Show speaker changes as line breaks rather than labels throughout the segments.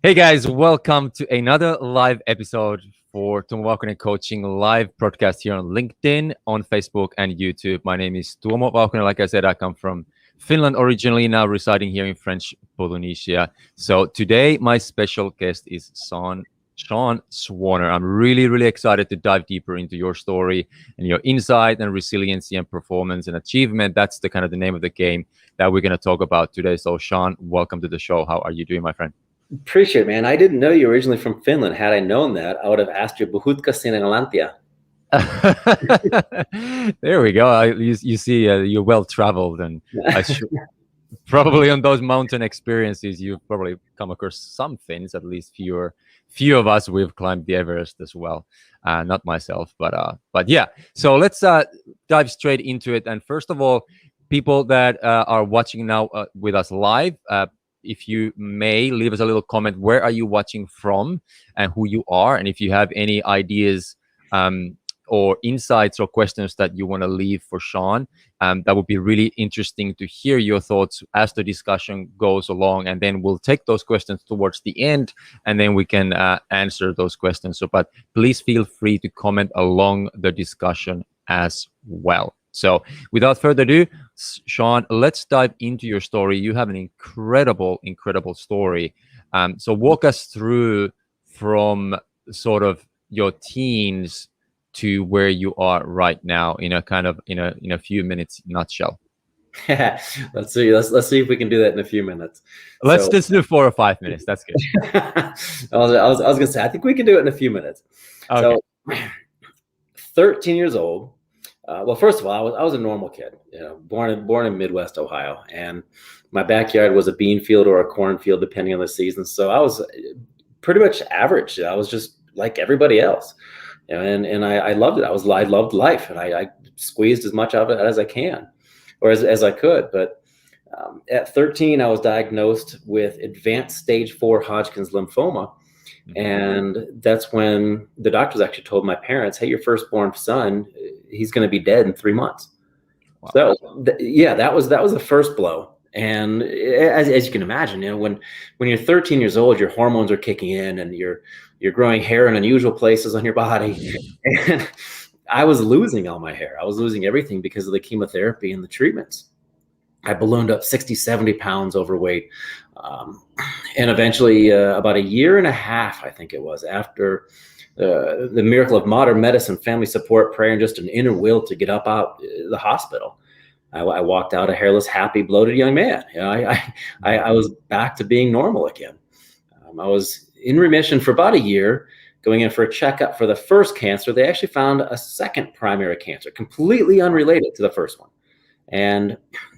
Hey guys, welcome to another live episode for Tuomo Valkonen Coaching live broadcast here on LinkedIn, on Facebook, and YouTube. My name is Tuomo Valkonen. Like I said, I come from Finland originally, now residing here in French Polynesia. So today, my special guest is Sean Swarner. I'm really excited to dive deeper into your story and your insight and resiliency and performance and achievement. That's the kind of the name of the game that we're going to talk about today. So Sean, welcome to the show. How are you doing, my friend?
Appreciate it, man. I didn't know you were originally from Finland. Had I known that, I would have asked you, Buhutka Sinagalantia.
There we go. You see, you're well traveled, and probably on those mountain experiences, you've probably come across some things. At least few of us, we've climbed the Everest as well. Not myself, but yeah. So let's dive straight into it. And first of all, people that are watching now with us live, if you may leave us a little comment, where are you watching from and who you are, and if you have any ideas or insights or questions that you want to leave for Sean, that would be really interesting to hear your thoughts as the discussion goes along, and then we'll take those questions towards the end, and then we can answer those questions. But please feel free to comment along the discussion as well. So without further ado, Sean, let's dive into your story. You have an incredible story. So walk us through from sort of your teens to where you are right now in a few minutes nutshell.
Let's see if we can do that in a few minutes.
Let's just do 4 or 5 minutes. That's good.
I was gonna say, I think we can do it in a few minutes. Okay. So 13 years old. Well, first of all, I was a normal kid, born in Midwest Ohio, and my backyard was a bean field or a cornfield, depending on the season. So I was pretty much average. I was just like everybody else, and I loved it. I loved life, and I squeezed as much of it as I can, or as I could. But at 13, I was diagnosed with advanced stage 4 Hodgkin's lymphoma. And that's when the doctors actually told my parents, "Hey, your firstborn son, he's going to be dead in 3 months." Wow. So that was the first blow. And as you can imagine, when you're 13 years old, your hormones are kicking in, and you're growing hair in unusual places on your body. And I was losing all my hair. I was losing everything because of the chemotherapy and the treatments. I ballooned up 60, 70 pounds overweight. And eventually, about a year and a half, I think it was, after the miracle of modern medicine, family support, prayer, and just an inner will to get up out the hospital, I walked out a hairless, happy, bloated young man. I was back to being normal again. I was in remission for about a year, going in for a checkup for the first cancer. They actually found a second primary cancer, completely unrelated to the first one. And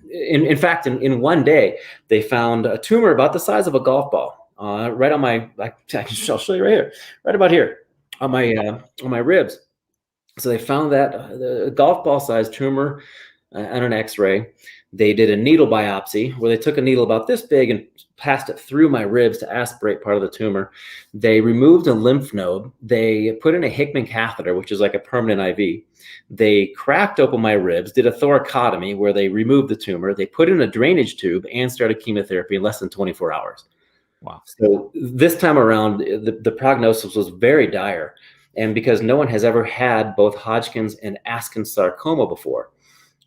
in fact, in one day, they found a tumor about the size of a golf ball, right on my, I'll show you right here, right about here, on my ribs. So they found that the golf ball sized tumor on an X-ray. They did a needle biopsy where they took a needle about this big and passed it through my ribs to aspirate part of the tumor. They removed a lymph node. They put in a Hickman catheter, which is like a permanent IV. They cracked open my ribs, did a thoracotomy where they removed the tumor. They put in a drainage tube and started chemotherapy in less than 24 hours.
Wow. So
this time around, the prognosis was very dire. And because no one has ever had both Hodgkin's and Askins sarcoma before.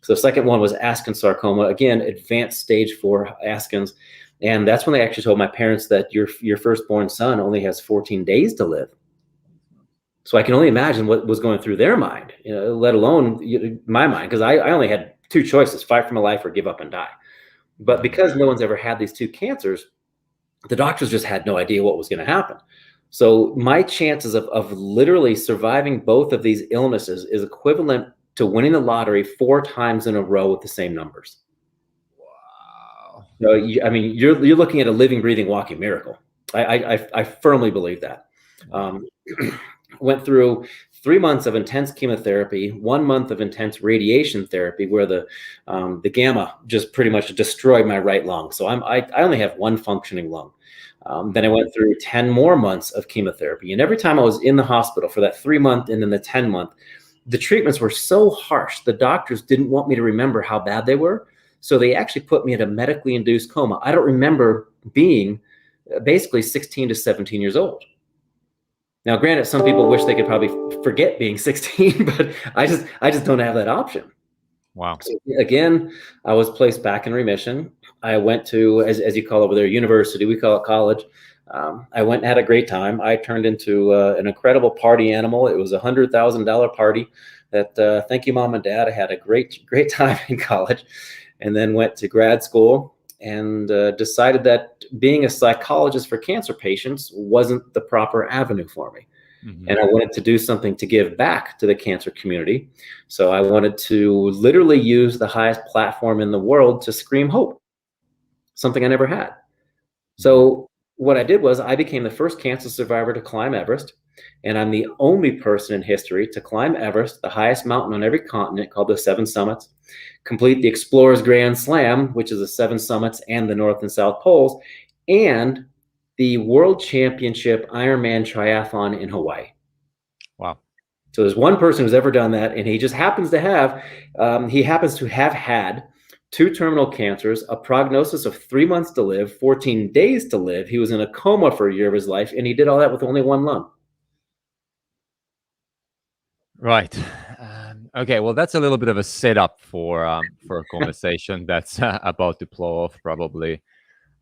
So the second one was Askins sarcoma, again, advanced stage 4 Askins. And that's when they actually told my parents that your firstborn son only has 14 days to live. So I can only imagine what was going through their mind, let alone my mind, because I only had 2 choices, fight for my life or give up and die. But because no one's ever had these 2 cancers, the doctors just had no idea what was going to happen. So my chances of literally surviving both of these illnesses is equivalent to winning the lottery 4 times in a row with the same numbers. Wow. So, you're looking at a living, breathing, walking miracle. I firmly believe that. Went through 3 months of intense chemotherapy, 1 month of intense radiation therapy, where the gamma just pretty much destroyed my right lung. So I only have 1 functioning lung. Then I went through 10 more months of chemotherapy. And every time I was in the hospital for that 3 month and then the 10 month, the treatments were so harsh. The doctors didn't want me to remember how bad they were. So they actually put me in a medically induced coma. I don't remember being basically 16 to 17 years old. Now, granted, some people wish they could probably forget being 16, but I just don't have that option.
Wow.
So again, I was placed back in remission. I went to, as you call over there, university. We call it college. I went and had a great time. I turned into an incredible party animal. It was a $100,000 party that, thank you, Mom and Dad. I had a great time in college, and then went to grad school and decided that being a psychologist for cancer patients wasn't the proper avenue for me. Mm-hmm. And I wanted to do something to give back to the cancer community. So I wanted to literally use the highest platform in the world to scream hope, something I never had. So what I did was I became the first cancer survivor to climb Everest. And I'm the only person in history to climb Everest, the highest mountain on every continent, called the Seven Summits, complete the Explorers Grand Slam, which is the Seven Summits and the North and South Poles, and the World Championship Ironman triathlon in Hawaii.
Wow.
So there's one person who's ever done that, and he just happens to have, had 2 terminal cancers, a prognosis of 3 months to live, 14 days to live. He was in a coma for a year of his life, and he did all that with only 1 lung.
Right. Okay. Well, that's a little bit of a setup for a conversation that's about to blow off, probably.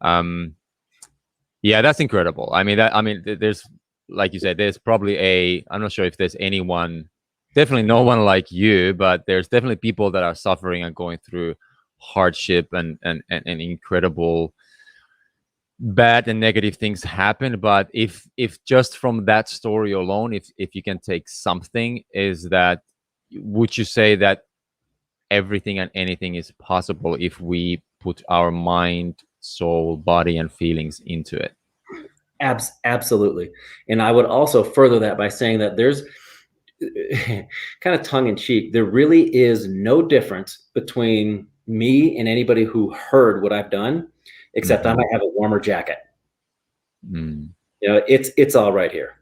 Yeah, that's incredible. I mean, there's, like you said, there's probably I'm not sure if there's anyone, definitely no one like you, but there's definitely people that are suffering and going through hardship and incredible bad and negative things happen. But if just from that story alone, if you can take something, is that, would you say that everything and anything is possible if we put our mind, soul, body, and feelings into it?
Absolutely. And I would also further that by saying that there's kind of tongue in cheek, there really is no difference between me and anybody who heard what I've done, except I might have a warmer jacket. You know, it's all right here.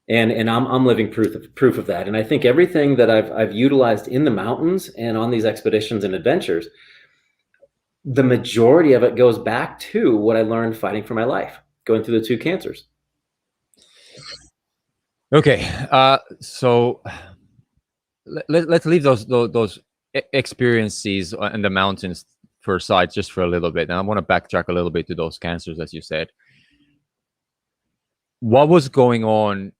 And I'm living proof of that. And I think everything that I've utilized in the mountains and on these expeditions and adventures, the majority of it goes back to what I learned fighting for my life, going through the 2 cancers.
Okay, so let's leave those experiences in the mountains for aside just for a little bit, and I want to backtrack a little bit to those cancers, as you said. What was going on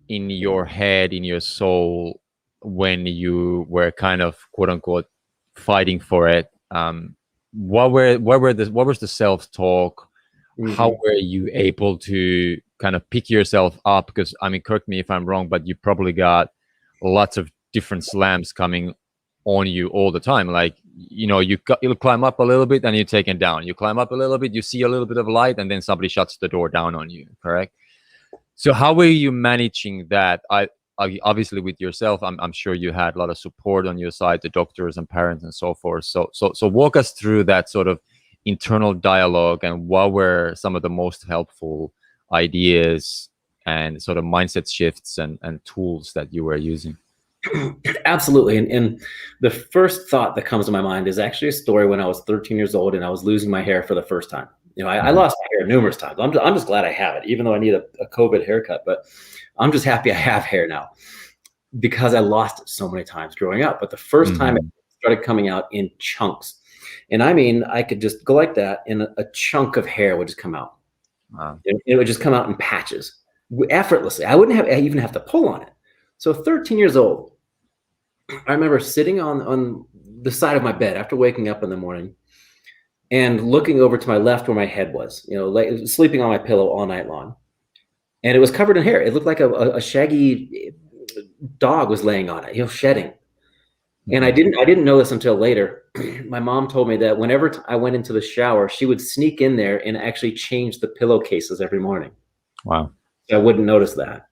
in your head, in your soul, when you were kind of quote unquote fighting for it? What was the self-talk? How were you able to kind of pick yourself up? Because, I mean, correct me if I'm wrong, but you probably got lots of different slams coming on you all the time. Like, you know, you'll climb up a little bit and you're taken down. You climb up a little bit, you see a little bit of light, and then somebody shuts the door down on you, correct? So how were you managing that? I obviously with yourself, I'm sure you had a lot of support on your side, the doctors and parents and so forth. So walk us through that sort of internal dialogue, and what were some of the most helpful ideas and sort of mindset shifts and tools that you were using?
Absolutely. And the first thought that comes to my mind is actually a story when I was 13 years old and I was losing my hair for the first time. You know, I lost my hair numerous times. I'm just glad I have it, even though I need a COVID haircut, but I'm just happy I have hair now because I lost it so many times growing up. But the first time it started coming out in chunks. And I mean, I could just go like that and a chunk of hair would just come out. Wow. It would just come out in patches effortlessly. I wouldn't even have to pull on it. So 13 years old, I remember sitting on the side of my bed after waking up in the morning and looking over to my left where my head was, you know, sleeping on my pillow all night long. And it was covered in hair. It looked like a shaggy dog was laying on it, you know, shedding. And I didn't know this until later. My mom told me that whenever I went into the shower, she would sneak in there and actually change the pillowcases every morning.
Wow.
So I wouldn't notice that.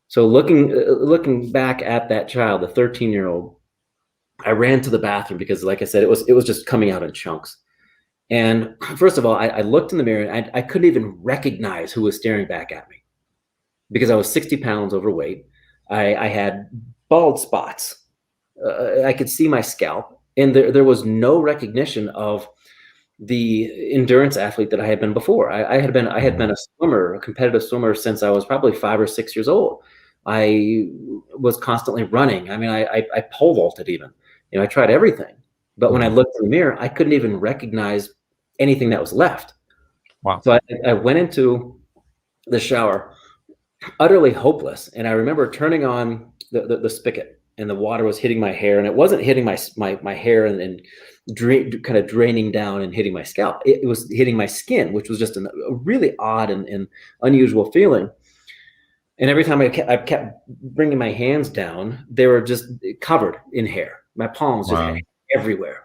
So looking back at that child, the 13-year-old, I ran to the bathroom because, like I said, it was just coming out in chunks. And first of all, I looked in the mirror and I couldn't even recognize who was staring back at me because I was 60 pounds overweight. I had bald spots. I could see my scalp, and there was no recognition of the endurance athlete that I had been before. I had been a swimmer, a competitive swimmer, since I was probably 5 or 6 years old. I was constantly running. I mean, I pole vaulted even. I tried everything. But when I looked in the mirror, I couldn't even recognize anything that was left.
Wow.
So I went into the shower utterly hopeless. And I remember turning on the spigot, and the water was hitting my hair, and it wasn't hitting my hair and kind of draining down and hitting my scalp. It was hitting my skin, which was just a really odd and unusual feeling. And every time I kept bringing my hands down, they were just covered in hair. My palms just everywhere.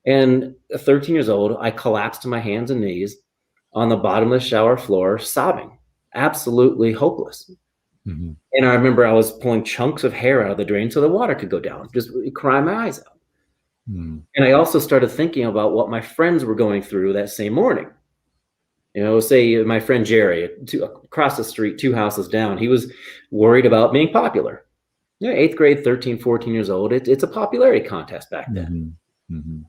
And at 13 years old, I collapsed to my hands and knees on the bottom of the shower floor, sobbing, absolutely hopeless. And I remember I was pulling chunks of hair out of the drain so the water could go down, just crying my eyes out. And I also started thinking about what my friends were going through that same morning. Say my friend Jerry, across the street, 2 houses down, he was worried about being popular. 8th grade, 13, 14 years old, it's a popularity contest back then.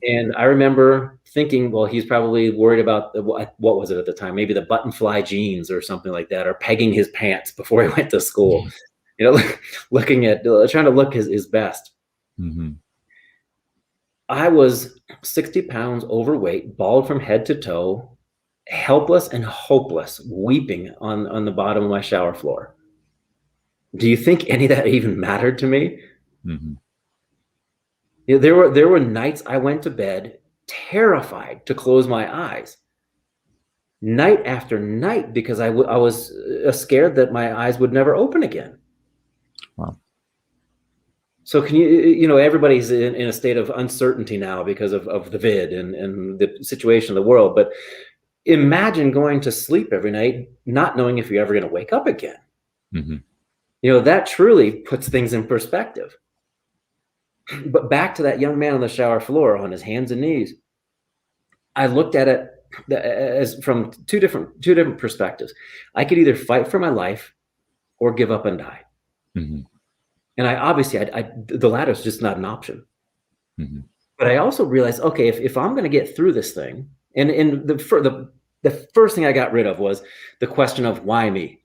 And I remember thinking, well, he's probably worried about what was it at the time? Maybe the button fly jeans or something like that, or pegging his pants before he went to school. Looking at trying to look his best. I was 60 pounds overweight, bald from head to toe, helpless and hopeless, weeping on the bottom of my shower floor. Do you think any of that even mattered to me? There were nights I went to bed terrified to close my eyes, night after night, because I was scared that my eyes would never open again.
Wow.
So can everybody's in a state of uncertainty now because of the vid and the situation of the world. But imagine going to sleep every night not knowing if you're ever going to wake up again. That truly puts things in perspective. But back to that young man on the shower floor on his hands and knees, I looked at it as from two different perspectives. I could either fight for my life or give up and die. And I obviously, the latter is just not an option. But I also realized, okay, if I'm going to get through this thing, and the first thing I got rid of was the question of why me.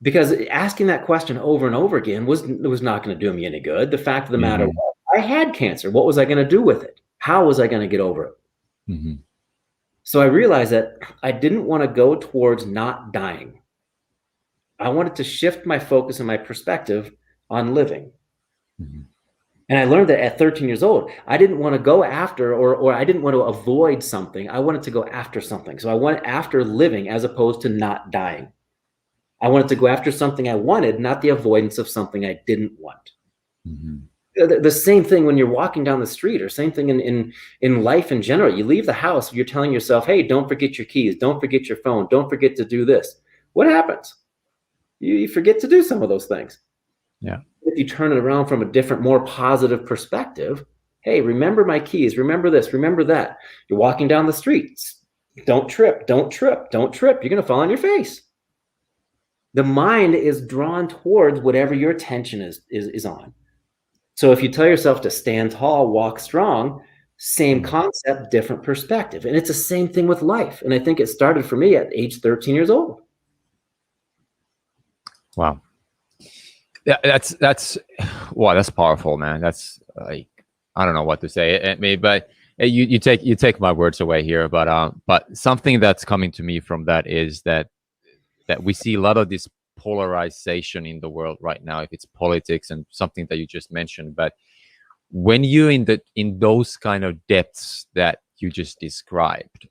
Because asking that question over and over again was not going to do me any good. The fact of the matter was, I had cancer. What was I going to do with it? How was I going to get over it? So I realized that I didn't want to go towards not dying. I wanted to shift my focus and my perspective on living. And I learned that at 13 years old, I didn't want to go after or I didn't want to avoid something. I wanted to go after something. So I went after living as opposed to not dying. I wanted to go after something I wanted, not the avoidance of something I didn't want. The same thing when you're walking down the street, or same thing in life in general. You leave the house, you're telling yourself, hey, don't forget your keys, don't forget your phone, don't forget to do this. What happens? You forget to do some of those things. If you turn it around from a different, more positive perspective, hey, remember my keys, remember this, remember that. You're walking down the streets. Don't trip, don't trip, don't trip. You're going to fall on your face. The mind is drawn towards whatever your attention is on. So if you tell yourself to stand tall, walk strong, same concept, different perspective. And it's the same thing with life. And I think it started for me at age 13 years old.
Wow. Yeah, that's powerful, man. That's like, I don't know what to say. But you take my words away here. But something that's coming to me from that is that we see a lot of this polarization in the world right now, if it's politics and something that you just mentioned. But when you're in those kind of depths that you just described,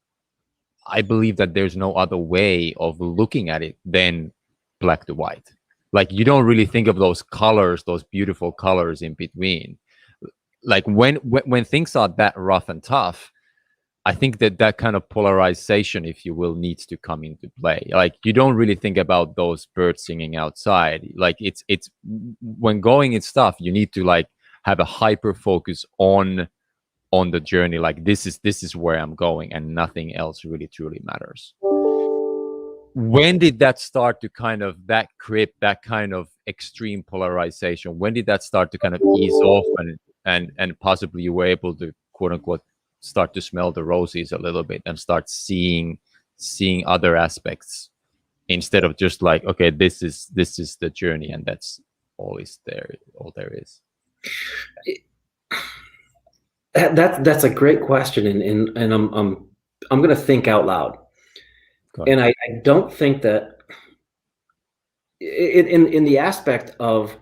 I believe that there's no other way of looking at it than black to white. Like, you don't really think of those colors, those beautiful colors in between. Like when things are that rough and tough, I think that kind of polarization, if you will, needs to come into play. Like, you don't really think about those birds singing outside. Like, it's when going in stuff, you need to like have a hyper focus on the journey. Like, this is where I'm going, and nothing else really truly matters. When did that start to kind of that kind of extreme polarization? When did that start to kind of ease off and possibly you were able to, quote unquote, start to smell the roses a little bit and start seeing other aspects, instead of just like, okay, this is the journey and that's all there is?
That's a great question, and I'm going to think out loud. And I don't think that in the aspect of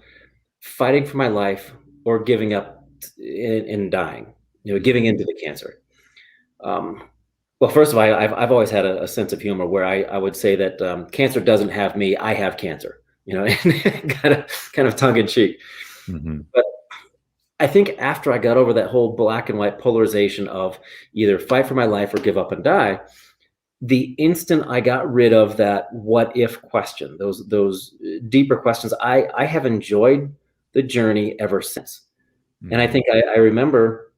fighting for my life or giving up and dying, giving into the cancer. Well, first of all, I've always had a sense of humor where I would say that cancer doesn't have me, I have cancer, kind of tongue in cheek.
Mm-hmm.
But I think after I got over that whole black and white polarization of either fight for my life or give up and die, the instant I got rid of that what if question, those deeper questions, I have enjoyed the journey ever since. Mm-hmm. And I think I remember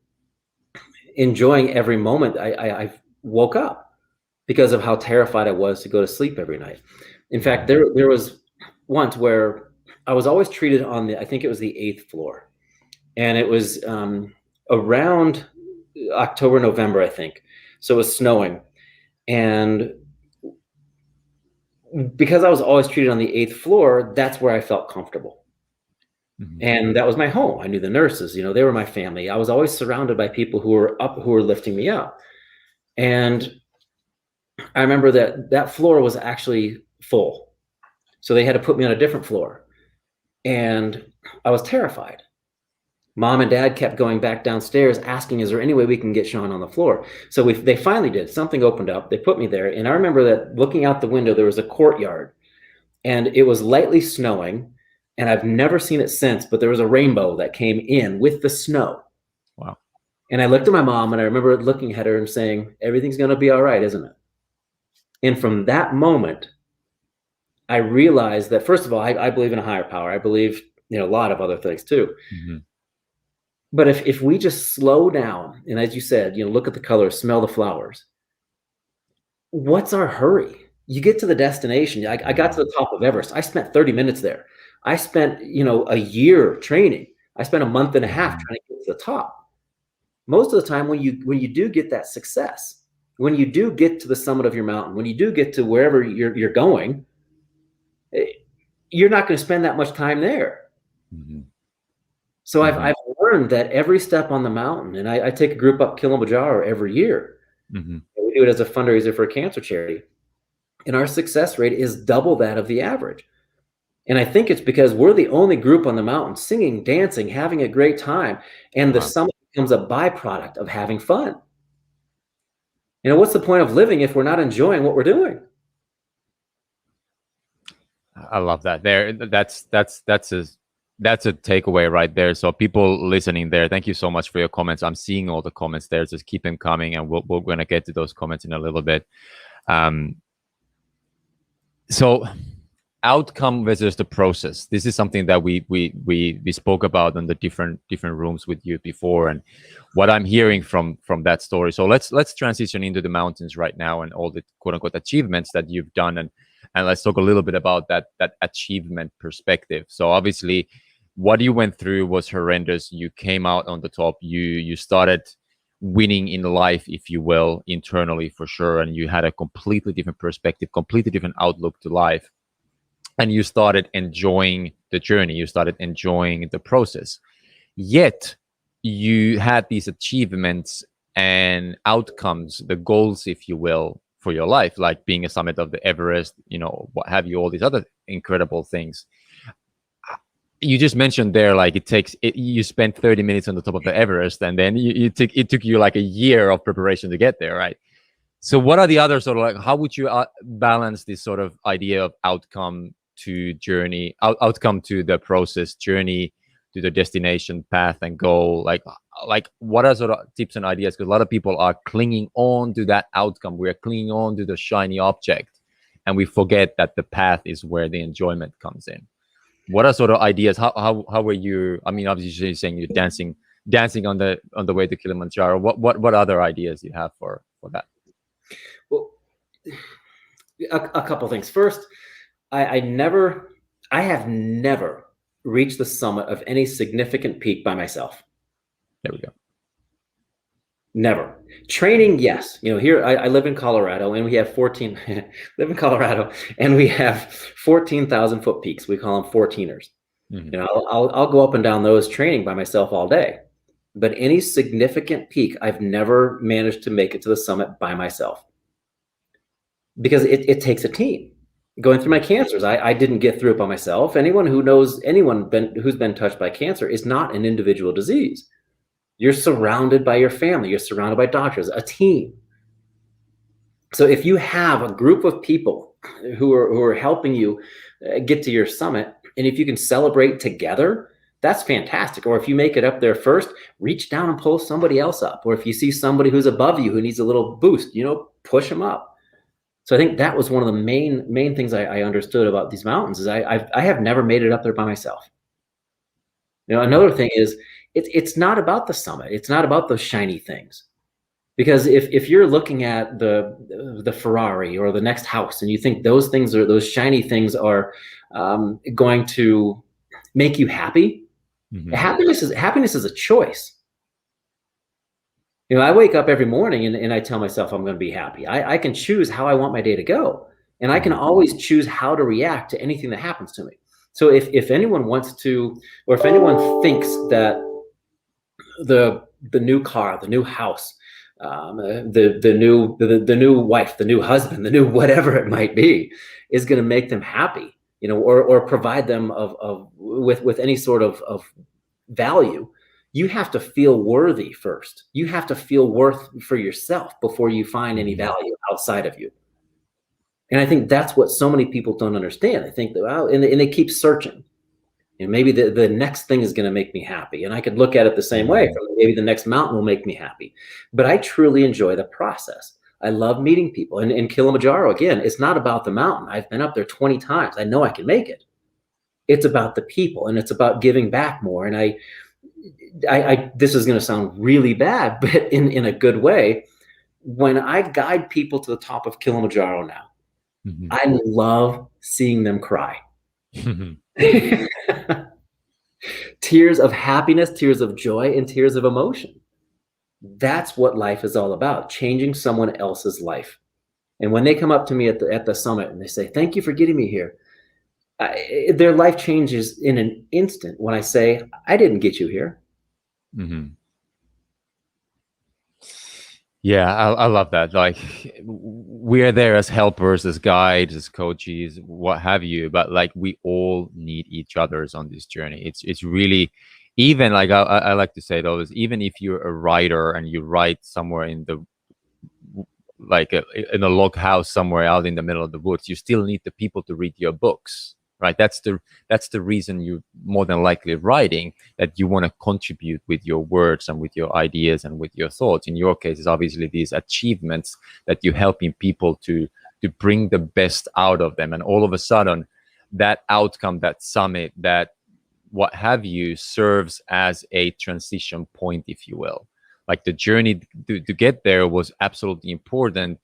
enjoying every moment I woke up, because of how terrified I was to go to sleep every night. In fact, there was once where I was always treated on I think it was the 8th floor. And it was around October, November, I think. So it was snowing. And because I was always treated on the 8th floor, that's where I felt comfortable. Mm-hmm. And that was my home. I knew the nurses, they were my family. I was always surrounded by people who were lifting me up. And I remember that floor was actually full. So they had to put me on a different floor. And I was terrified. Mom and Dad kept going back downstairs asking, is there any way we can get Sean on the floor? So they finally did. Something opened up. They put me there. And I remember that looking out the window, there was a courtyard. And it was lightly snowing. And I've never seen it since, but there was a rainbow that came in with the snow.
Wow.
And I looked at my mom, and I remember looking at her and saying, everything's going to be all right, isn't it? And from that moment, I realized that, first of all, I believe in a higher power. I believe a lot of other things too. Mm-hmm. But if we just slow down, and as you said, look at the colors, smell the flowers, what's our hurry? You get to the destination. I got to the top of Everest. I spent 30 minutes there. I spent, a year training. I spent a month and a half trying to get to the top. Most of the time when you do get that success, when you do get to the summit of your mountain, when you do get to wherever you're going, you're not going to spend that much time there. Mm-hmm. So mm-hmm. I've learned that every step on the mountain, and I take a group up Kilimanjaro every year. Mm-hmm. We do it as a fundraiser for a cancer charity. And our success rate is double that of the average. And I think it's because we're the only group on the mountain singing, dancing, having a great time. And the summit becomes a byproduct of having fun. What's the point of living if we're not enjoying what we're doing?
I love that. That's a takeaway right there. So people listening there, thank you so much for your comments. I'm seeing all the comments there. Just keep them coming, and we're going to get to those comments in a little bit. So outcome versus the process. This is something that we spoke about in the different rooms with you before, and what I'm hearing from that story. So let's transition into the mountains right now and all the quote unquote achievements that you've done, and let's talk a little bit about that achievement perspective. So obviously what you went through was horrendous. You came out on the top. You started winning in life, if you will, internally for sure, and you had a completely different perspective, completely different outlook to life. And you started enjoying the journey. You started enjoying the process. Yet you had these achievements and outcomes, the goals, if you will, for your life, like being a summit of the Everest, what have you, all these other incredible things. You just mentioned there, like you spent 30 minutes on the top of the Everest, and then it took you like a year of preparation to get there, right? So what are the other sort of like, how would you balance this sort of idea of outcome to journey, outcome to the process, journey to the destination, path and goal? Like what are sort of tips and ideas? Because a lot of people are clinging on to that outcome. We are clinging on to the shiny object, and we forget that the path is where the enjoyment comes in. What are sort of ideas? How were you? I mean, obviously you're saying you're dancing on the way to Kilimanjaro. What other ideas you have for that?
Well, a couple things. First, I have never reached the summit of any significant peak by myself.
There we go.
Never. Training, yes. Here I live in Colorado, and we have 14. Live in Colorado, and we have 14,000 foot peaks. We call them 14ers.
Mm-hmm.
I'll go up and down those training by myself all day. But any significant peak, I've never managed to make it to the summit by myself, because it takes a team. Going through my cancers, I didn't get through it by myself. Anyone who's been touched by cancer is not an individual disease. You're surrounded by your family. You're surrounded by doctors, a team. So if you have a group of people who are helping you get to your summit, and if you can celebrate together, that's fantastic. Or if you make it up there first, reach down and pull somebody else up. Or if you see somebody who's above you who needs a little boost, push them up. So I think that was one of the main things I understood about these mountains is I have never made it up there by myself. Another thing is it's not about the summit. It's not about those shiny things. Because if you're looking at the Ferrari or the next house and you think those shiny things are going to make you happy, mm-hmm. Happiness is a choice. I wake up every morning and I tell myself I'm going to be happy. I can choose how I want my day to go, and I can always choose how to react to anything that happens to me. So if anyone wants to, or if anyone thinks that the new car, the new house, the new wife, the new husband, the new whatever it might be, is going to make them happy, or provide them with any sort of value, you have to feel worthy first. You have to feel worth for yourself before you find any value outside of you. And I think that's what so many people don't understand. They think that, and they keep searching. Maybe the next thing is going to make me happy. And I could look at it the same way. Maybe the next mountain will make me happy. But I truly enjoy the process. I love meeting people. And in Kilimanjaro, again, it's not about the mountain. I've been up there 20 times. I know I can make it. It's about the people, and it's about giving back more. And I this is going to sound really bad, but in a good way. When I guide people to the top of Kilimanjaro now, mm-hmm. I love seeing them cry. Tears of happiness, tears of joy, and tears of emotion. That's what life is all about, changing someone else's life. And when they come up to me at the summit and they say, "Thank you for getting me here," their life changes in an instant when I say, "I didn't get you here."
Mm-hmm. Yeah, I love that. Like, we're there as helpers, as guides, as coaches, what have you. But like, we all need each other's on this journey. It's really, even like I like to say though, is even if you're a writer and you write somewhere in the in a log house somewhere out in the middle of the woods, you still need the people to read your books. Right, that's the reason you're more than likely writing, that you want to contribute with your words and with your ideas and with your thoughts. In your case, it's obviously these achievements that you're helping people to bring the best out of them, and all of a sudden, that outcome, that summit, that what have you, serves as a transition point, if you will. Like the journey to get there was absolutely important,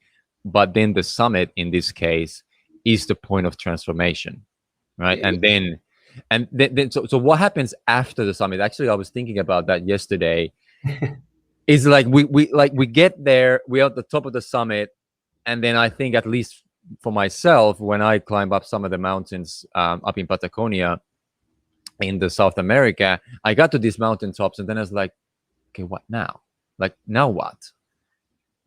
but then the summit in this case is the point of transformation. Right. And then so what happens after the summit? Actually, I was thinking about that yesterday. Is like we get there, we're at the top of the summit. And then I think, at least for myself, when I climb up some of the mountains up in Patagonia in the South America, I got to these mountaintops and then I was like, okay, what now? Like, now what?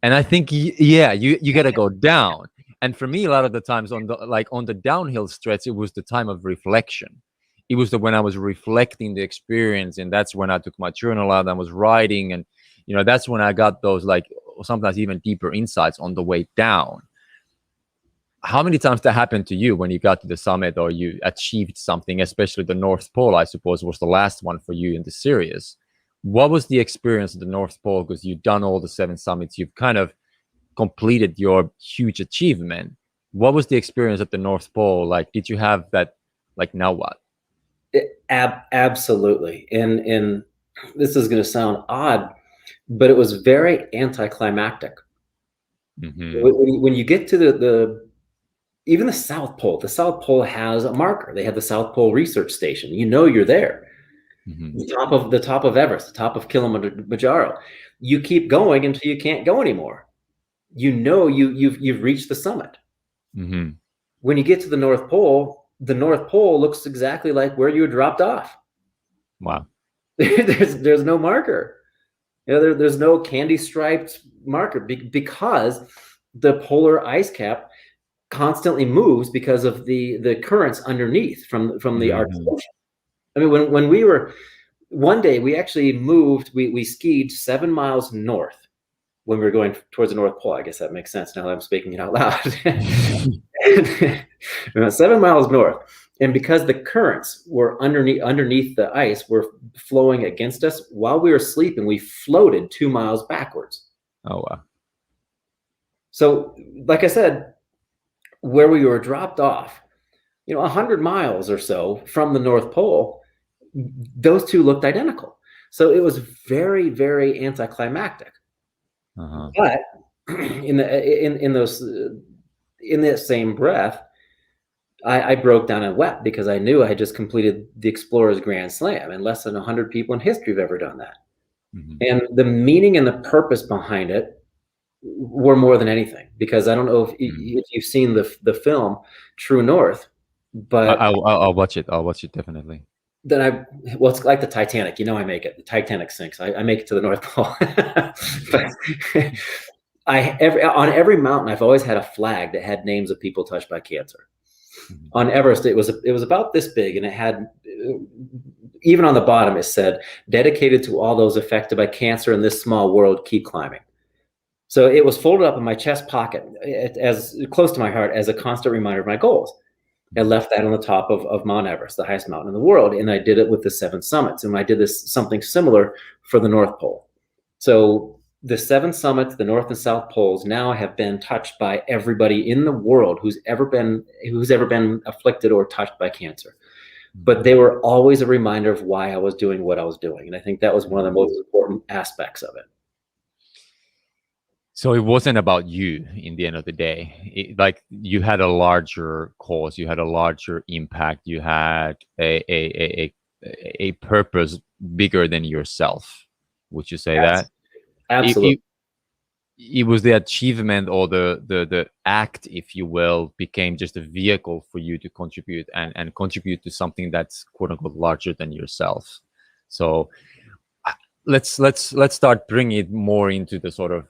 And I think, yeah, you got to go down. And for me, a lot of the times on the downhill stretch, it was the time of reflection. It was when I was reflecting the experience, and that's when I took my journal out and I was writing, and that's when I got those sometimes even deeper insights on the way down. How many times that happened to you when you got to the summit or you achieved something, especially the North Pole, I suppose, was the last one for you in the series? What was the experience of the North Pole? Because you've done all the 7 summits, you've kind of completed your huge achievement. What was the experience at the North Pole like? Did you have that, like, now what?
Absolutely. And this is going to sound odd, but it was very anticlimactic. Mm-hmm. When you get to even the South Pole has a marker. They have the South Pole Research Station. You're there.
Mm-hmm.
the top of Everest, the top of Kilimanjaro. You keep going until you can't go anymore. You know you've reached the summit.
Mm-hmm.
When you get to the North Pole looks exactly like where you dropped off.
Wow.
There's no marker. There's no candy striped marker because the polar ice cap constantly moves because of the currents underneath from the Arctic Ocean. I mean, when we were one day, we actually moved. We skied 7 miles north when we were going towards the North Pole. I guess that makes sense now that I'm speaking it out loud. 7 miles north, and because the currents were underneath the ice were flowing against us while we were sleeping, we floated 2 miles backwards.
Oh wow.
So, like I said, where we were dropped off, 100 miles or so from the North Pole, those two looked identical. So it was very, very anticlimactic.
Uh-huh.
But in that same breath, I broke down and wept because I knew I had just completed the Explorer's Grand Slam, and less than 100 people in history have ever done that.
Mm-hmm.
And the meaning and the purpose behind it were more than anything, because I don't know if you've seen the film True North, but
I'll watch it. I'll watch it definitely.
Then it's like the Titanic. I make it. The Titanic sinks. I make it to the North Pole. But on every mountain, I've always had a flag that had names of people touched by cancer. Mm-hmm. On Everest, it was about this big, and it had, even on the bottom, it said, "Dedicated to all those affected by cancer in this small world, keep climbing." So it was folded up in my chest pocket, as close to my heart, as a constant reminder of my goals. I left that on the top of Mount Everest, the highest mountain in the world, and I did it with the 7 summits. And I did something similar for the North Pole. So the 7 summits, the North and South Poles, now have been touched by everybody in the world who's ever been afflicted or touched by cancer. But they were always a reminder of why I was doing what I was doing, and I think that was one of the most important aspects of it.
So it wasn't about you in the end of the day. Like, you had a larger cause, you had a larger impact, you had a purpose bigger than yourself. Would you say that?
Absolutely.
It was the achievement, or the act, if you will, became just a vehicle for you to contribute and contribute to something that's quote unquote larger than yourself. So let's start bringing it more into the sort of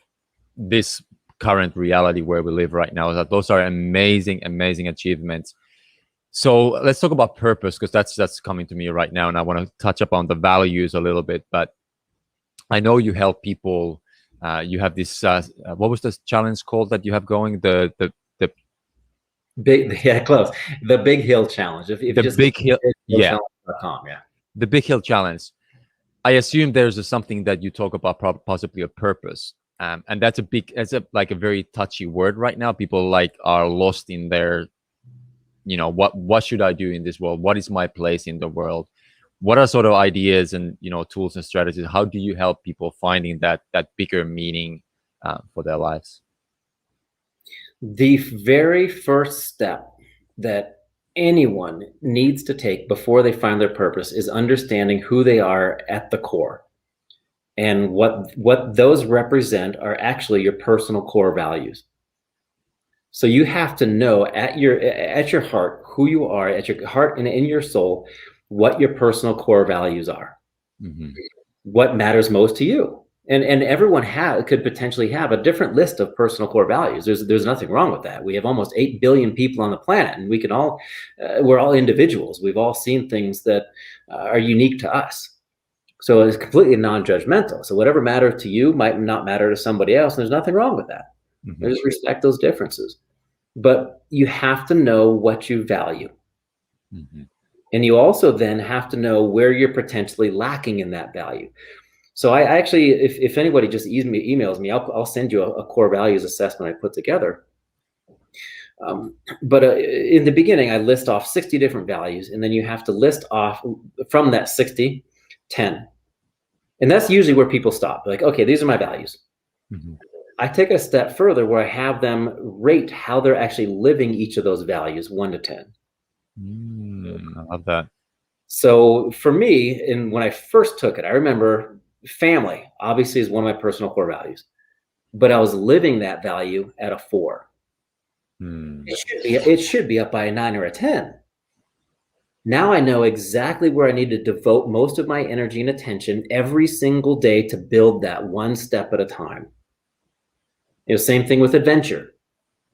this current reality where we live right now. That those are amazing achievements. So let's talk about purpose, because that's coming to me right now, and I want to touch upon the values a little bit. But I know you help people. You have this what was this challenge called that you have going? The
big, close. The Big Hill Challenge. If
the
just
Big Hill, yeah,
yeah.
The Big Hill Challenge. I assume there's something that you talk about, possibly a purpose. And that's a very touchy word right now. People are lost in their, what should I do in this world? What is my place in the world? What are sort of ideas and, tools and strategies? How do you help people finding that bigger meaning for their lives?
The very first step that anyone needs to take before they find their purpose is understanding who they are at the core. And what those represent are actually your personal core values. So you have to know at your heart who you are, at your heart and in your soul, what your personal core values are. Mm-hmm. What matters most to you. And everyone could potentially have a different list of personal core values. There's nothing wrong with that. We have almost 8 billion people on the planet, and we can all we're all individuals. We've all seen things that are unique to us. So it's completely non-judgmental. So whatever matters to you might not matter to somebody else, and there's nothing wrong with that. Mm-hmm. Just respect those differences. But you have to know what you value. Mm-hmm. And you also then have to know where you're potentially lacking in that value. So I actually, if anybody just emails me, I'll send you a core values assessment I put together. But in the beginning, I list off 60 different values, and then you have to list off from that 60, 10. And that's usually where people stop. Like, okay, these are my values. Mm-hmm. I take it a step further where I have them rate how they're actually living each of those values, 1 to 10.
I love that.
So for me, and when I first took it, I remember family obviously is one of my personal core values, but I was living that value at a 4. It should be up by a 9 or a 10. Now I know exactly where I need to devote most of my energy and attention every single day to build that one step at a time. Same thing with adventure,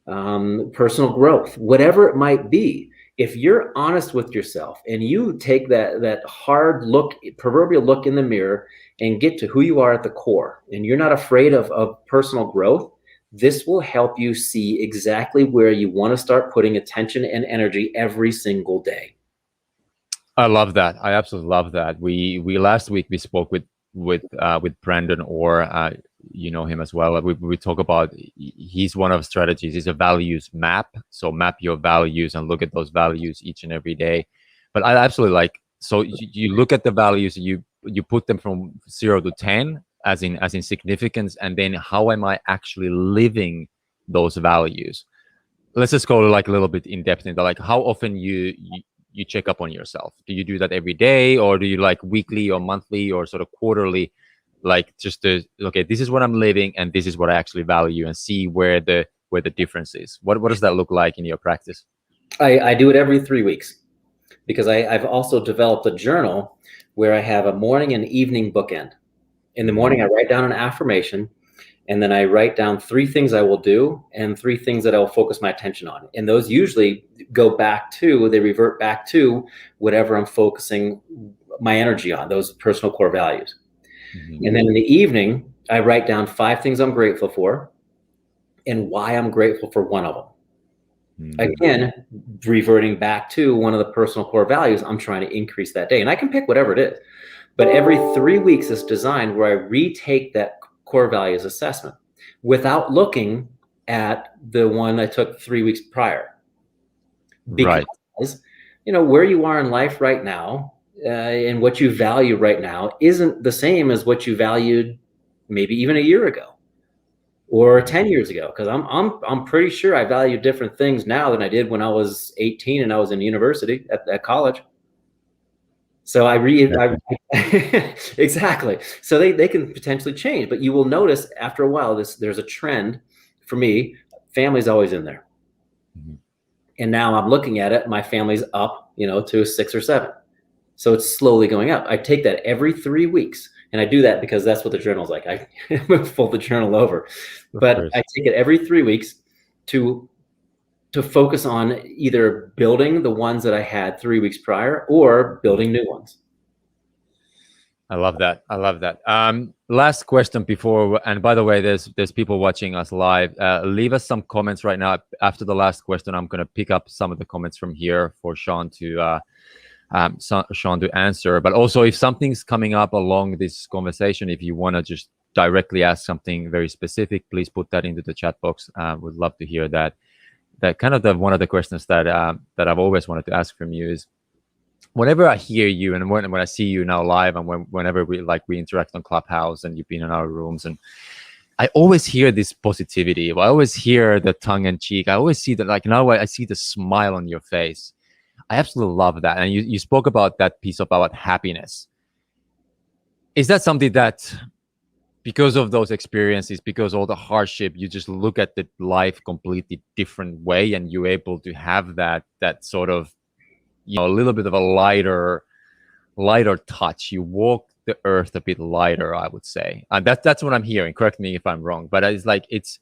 personal growth, whatever it might be. If you're honest with yourself and you take that hard look, proverbial look in the mirror, and get to who you are at the core, and you're not afraid of personal growth, this will help you see exactly where you want to start putting attention and energy every single day.
I love that. I absolutely love that. We last week we spoke with Brandon, or you know him as well. We talk about, he's one of strategies. It's a values map. So map your values and look at those values each and every day. But I absolutely like, so you look at the values, you put them from 0 to 10 as in significance, and then how am I actually living those values? Let's just go like a little bit in depth into like how often you check up on yourself. Do you do that every day, or do you like weekly or monthly or sort of quarterly, like just to, okay, this is what I'm living and this is what I actually value, and see where the difference is? What does that look like in your practice?
I do it every 3 weeks, because I've also developed a journal where I have a morning and evening bookend. In the morning, I write down an affirmation, and then I write down 3 things I will do and 3 things that I will focus my attention on. And those usually they revert back to whatever I'm focusing my energy on, those personal core values. And then in the evening, I write down 5 things I'm grateful for and why I'm grateful for one of them. Again, reverting back to one of the personal core values I'm trying to increase that day. And I can pick whatever it is. But every 3 weeks is designed where I retake that core values assessment without looking at the one I took 3 weeks prior. Because, where you are in life right now and what you value right now isn't the same as what you valued maybe even a year ago or 10 years ago. Because I'm pretty sure I value different things now than I did when I was 18 and I was in university at college. So exactly. So they can potentially change, but you will notice after a while, there's a trend for me. Family's always in there. And now I'm looking at it, my family's up, to 6 or 7. So it's slowly going up. I take that every 3 weeks. And I do that because that's what the journal's like. I fold the journal over, but I take it every 3 weeks to focus on either building the ones that I had 3 weeks prior or building new ones.
I love that. Last question before, and by the way, there's people watching us live. Leave us some comments right now. After the last question, I'm going to pick up some of the comments from here for Sean to answer. But also, if something's coming up along this conversation, if you want to just directly ask something very specific, please put that into the chat box. Would love to hear that. That kind of one of the questions that I've always wanted to ask from you is, whenever I hear you and when I see you now live, and whenever we interact on Clubhouse and you've been in our rooms, and I always hear this positivity. I always hear the tongue in cheek. I always see that, like, now I see the smile on your face. I absolutely love that. And you spoke about that piece about happiness. Is that something that, because of those experiences, because all the hardship, you just look at the life completely different way, and you're able to have that sort of, a little bit of a lighter touch? You walk the earth a bit lighter, I would say. And that's what I'm hearing. Correct me if I'm wrong, but it's like, it's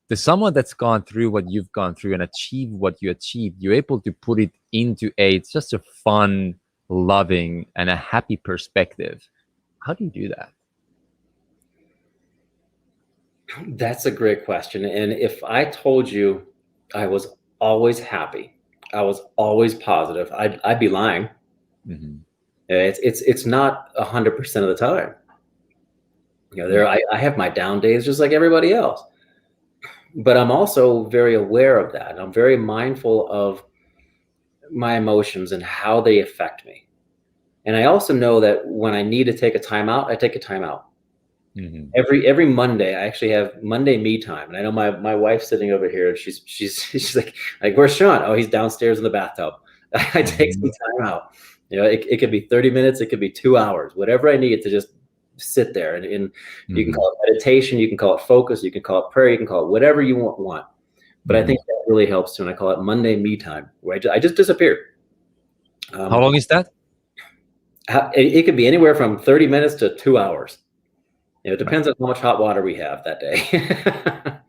to someone that's gone through what you've gone through and achieved what you achieved, you're able to put it into it's just a fun, loving, and a happy perspective. How do you do that?
That's a great question. And if I told you I was always happy, I was always positive, I'd be lying. It's not 100% of the time. I have my down days just like everybody else, but I'm also very aware of that. I'm very mindful of my emotions and how they affect me. And I also know that when I need to take a time out, I take a time out. Every Monday, I actually have Monday me time. And I know my wife's sitting over here, and she's like, where's Sean? Oh, he's downstairs in the bathtub. I take some time out. It could be 30 minutes, it could be 2 hours, whatever I need to just sit there. And you can call it meditation, you can call it focus, you can call it prayer, you can call it whatever you want. But I think that really helps too. And I call it Monday me time, where I just disappear.
How long is that?
It could be anywhere from 30 minutes to 2 hours. It depends on how much hot water we have that day.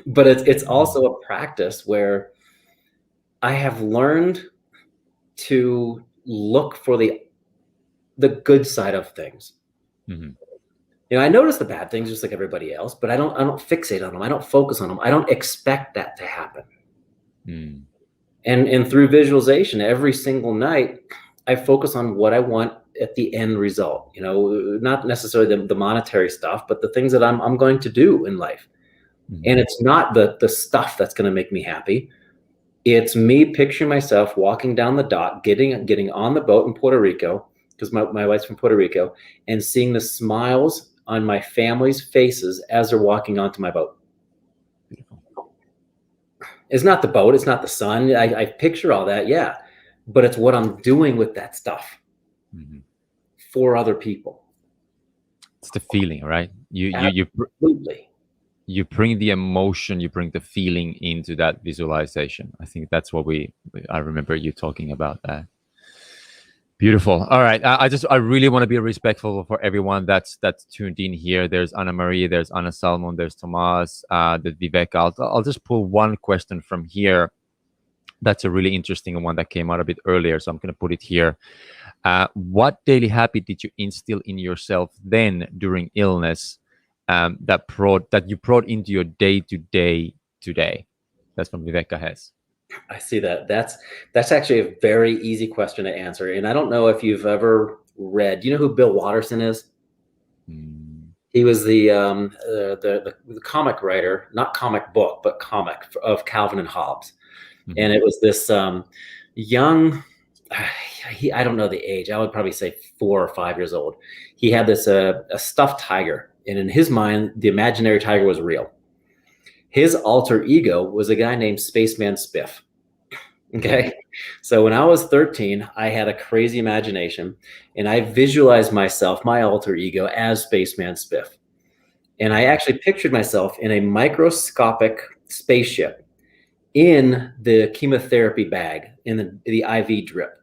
But it's also a practice where I have learned to look for the good side of things. I notice the bad things just like everybody else, but I don't fixate on them. I don't focus on them. I don't expect that to happen. And through visualization, every single night, I focus on what I want at the end result. Not necessarily the monetary stuff, but the things that I'm going to do in life. And it's not the stuff that's going to make me happy. It's me picturing myself walking down the dock, getting on the boat in Puerto Rico, because my wife's from Puerto Rico, and seeing the smiles on my family's faces as they're walking onto my boat. It's not the boat, it's not the sun. I picture all that, yeah, but it's what I'm doing with that stuff for other people.
It's the feeling, right?
Absolutely.
You bring the emotion, you bring the feeling into that visualization. I think that's what I remember you talking about that. Beautiful. All right. I really want to be respectful for everyone that's tuned in here. There's Anna Marie, there's Anna Salmon, there's Tomas, there's Vivek. I'll just pull one question from here. That's a really interesting one that came out a bit earlier, so I'm going to put it here. What daily habit did you instill in yourself then during illness that you brought into your day-to-day today? That's from Vivek Hess.
I see that. That's actually a very easy question to answer. And I don't know if you've ever read. Do you know who Bill Watterson is? He was the comic writer, not comic book, but comic of Calvin and Hobbes. And it was this young. I don't know the age. I would probably say 4 or 5 years old. He had this a stuffed tiger, and in his mind, the imaginary tiger was real. His alter ego was a guy named Spaceman Spiff. Okay. So when I was 13, I had a crazy imagination, and I visualized myself, my alter ego, as Spaceman Spiff. And I actually pictured myself in a microscopic spaceship in the chemotherapy bag, in the IV drip.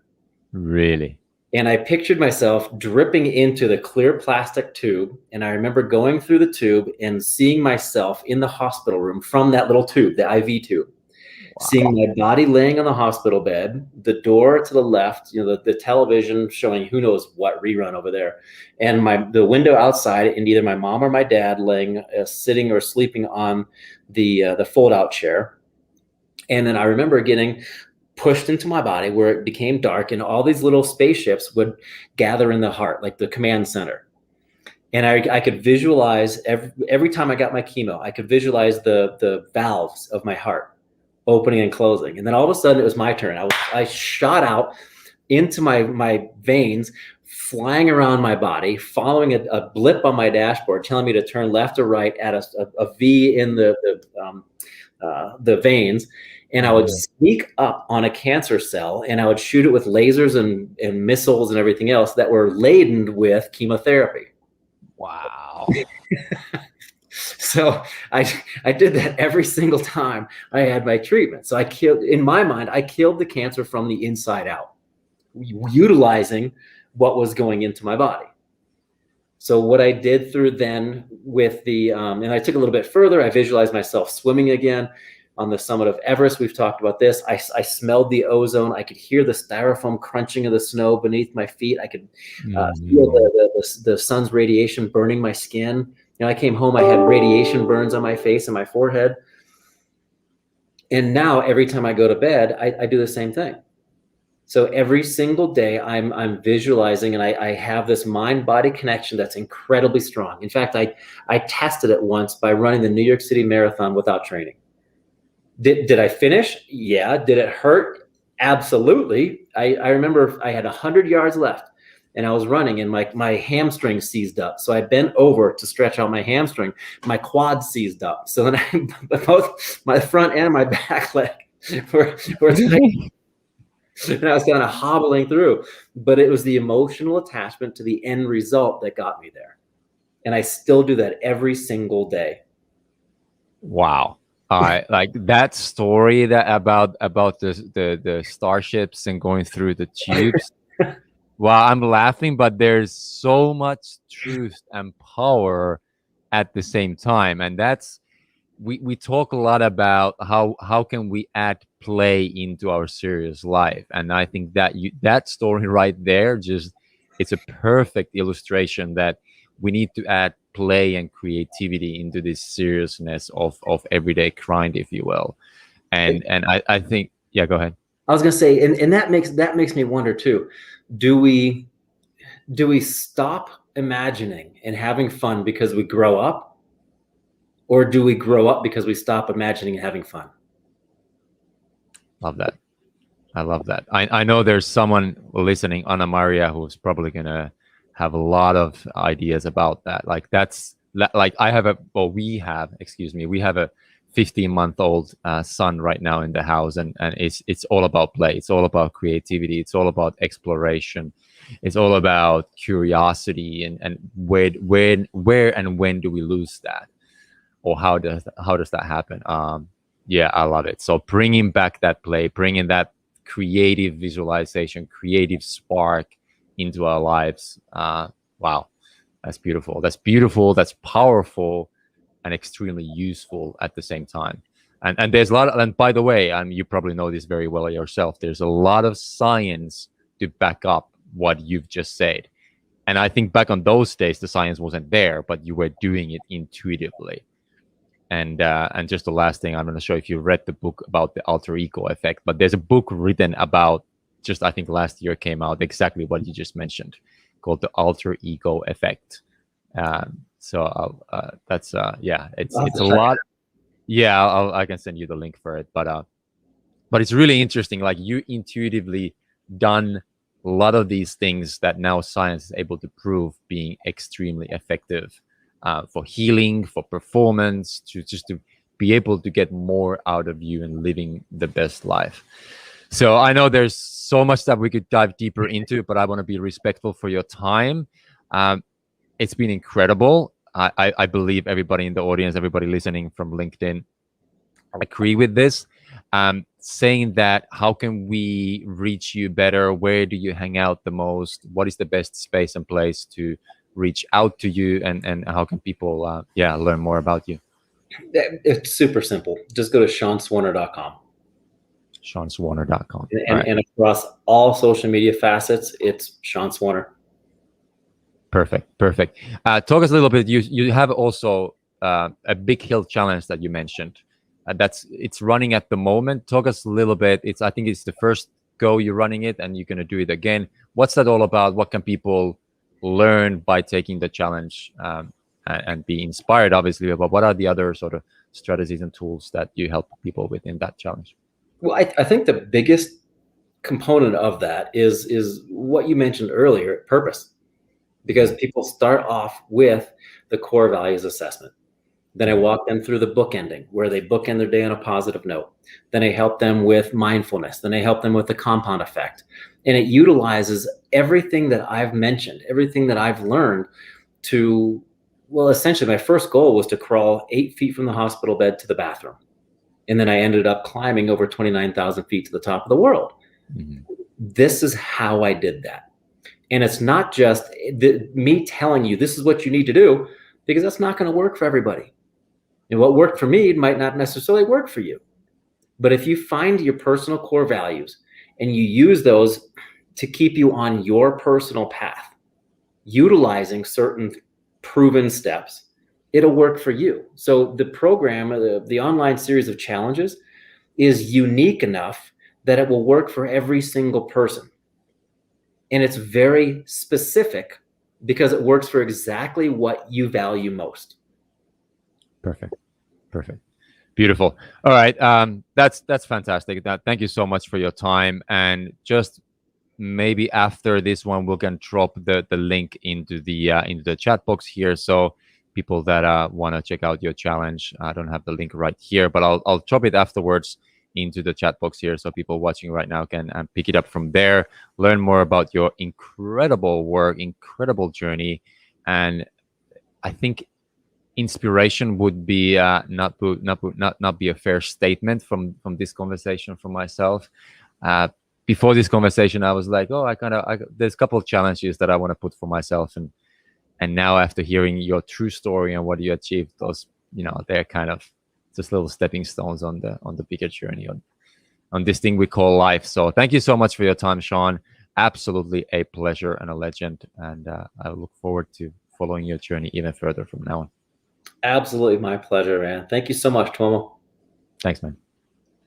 Really?
And I pictured myself dripping into the clear plastic tube. And I remember going through the tube and seeing myself in the hospital room from that little tube, the IV tube. Wow. Seeing my body laying on the hospital bed, the door to the left, the television showing who knows what rerun over there, and the window outside, and either my mom or my dad laying, sitting or sleeping on the fold-out chair. And then I remember getting pushed into my body where it became dark, and all these little spaceships would gather in the heart, like the command center. And I could visualize every time I got my chemo, I could visualize the valves of my heart opening and closing. And then all of a sudden it was my turn. I shot out into my veins, flying around my body, following a blip on my dashboard, telling me to turn left or right at a V in the veins. And I would sneak up on a cancer cell, and I would shoot it with lasers and missiles and everything else that were laden with chemotherapy.
Wow.
So I did that every single time I had my treatment. So in my mind, I killed the cancer from the inside out, utilizing what was going into my body. So what I did through then with and I took a little bit further, I visualized myself swimming again on the summit of Everest. We've talked about this. I smelled the ozone. I could hear the styrofoam crunching of the snow beneath my feet. I could feel the sun's radiation burning my skin. I came home, I had radiation burns on my face and my forehead. And now every time I go to bed, I do the same thing. So every single day I'm visualizing, and I have this mind-body connection that's incredibly strong. In fact, I tested it once by running the New York City Marathon without training. Did I finish? Yeah. Did it hurt? Absolutely. I remember I had 100 yards left, and I was running, and my hamstring seized up. So I bent over to stretch out my hamstring. My quad seized up. So then both my front and my back leg were tight. And I was kind of hobbling through, but it was the emotional attachment to the end result that got me there. And I still do that every single day.
Wow. Like that story that about the starships and going through the tubes. Well, I'm laughing, but there's so much truth and power at the same time. And that's we talk a lot about how can we add play into our serious life. And I think that that story right there, just it's a perfect illustration that we need to add play and creativity into this seriousness of everyday grind, if you will. And I think, yeah, go ahead.
I was gonna say, and that makes me wonder too. Do we stop imagining and having fun because we grow up, or do we grow up because we stop imagining and having fun?
Love that. I love that. I know there's someone listening, Anna Maria, who's probably gonna have a lot of ideas about that. Like that's like I have a well, we have, excuse me, we have a 15-month-old son right now in the house, and it's all about play. It's all about creativity. It's all about exploration. It's all about curiosity, and where and when do we lose that, or how does that happen? Yeah, I love it. So bringing back that play, bringing that creative visualization, creative spark into our lives. Wow, that's beautiful. That's beautiful. That's powerful, and extremely useful at the same time. And there's a lot. And by the way, you probably know this very well yourself. There's a lot of science to back up what you've just said. And I think back on those days, the science wasn't there, but you were doing it intuitively. And just the last thing, I'm going to show if you read the book about the alter ego effect, but there's a book written about just, I think last year came out, exactly what you just mentioned, called the alter ego effect. So that's yeah, it's a lot. Yeah, I can send you the link for it, but it's really interesting. Like you intuitively done a lot of these things that now science is able to prove being extremely effective. For healing, for performance, to be able to get more out of you and living the best life. So I know there's so much that we could dive deeper into, but I want to be respectful for your time. It's been incredible. I believe everybody in the audience, everybody listening from LinkedIn, agree with this. Saying that, how can we reach you better? Where do you hang out the most? What is the best space and place to reach out to you, and how can people learn more about you?
It's super simple. Just go to SeanSwarner.com.
SeanSwarner.com.
And across all social media facets, it's Sean Swarner.
Perfect. Talk us a little bit. You have also a big hill challenge that you mentioned. It's running at the moment. Talk us a little bit. I think it's the first go you're running it, and you're going to do it again. What's that all about? What can people learn by taking the challenge and be inspired, obviously, but what are the other sort of strategies and tools that you help people with in that challenge?
Well, I think the biggest component of that is what you mentioned earlier, purpose, because people start off with the core values assessment. Then I walk them through the bookending, where they bookend their day on a positive note. Then I help them with mindfulness. Then I help them with the compound effect. And it utilizes everything that I've mentioned, everything that I've learned to, well, essentially my first goal was to crawl 8 feet from the hospital bed to the bathroom. And then I ended up climbing over 29,000 feet to the top of the world. Mm-hmm. This is how I did that. And it's not just me telling you this is what you need to do, because that's not going to work for everybody. And what worked for me might not necessarily work for you. But if you find your personal core values and you use those to keep you on your personal path, utilizing certain proven steps, it'll work for you. So the program, the online series of challenges, is unique enough that it will work for every single person. And it's very specific because it works for exactly what you value most.
Perfect. Beautiful. All right. That's fantastic. Thank you so much for your time. And just maybe after this one, we can drop the link into the chat box here. So people that want to check out your challenge, I don't have the link right here, but I'll drop it afterwards. into the chat box here, so people watching right now can pick it up from there, learn more about your incredible work, incredible journey. And I think inspiration would be not be a fair statement from this conversation from myself. Before this conversation, I was like, oh, there's a couple of challenges that I want to put for myself, and now after hearing your true story and what you achieved, those, they're kind of just little stepping stones on the bigger journey on this thing we call life. So thank you so much for your time, Sean. Absolutely a pleasure and a legend, and I look forward to following your journey even further from now on.
Absolutely my pleasure, man. Thank you so much, Tomo.
Thanks, man.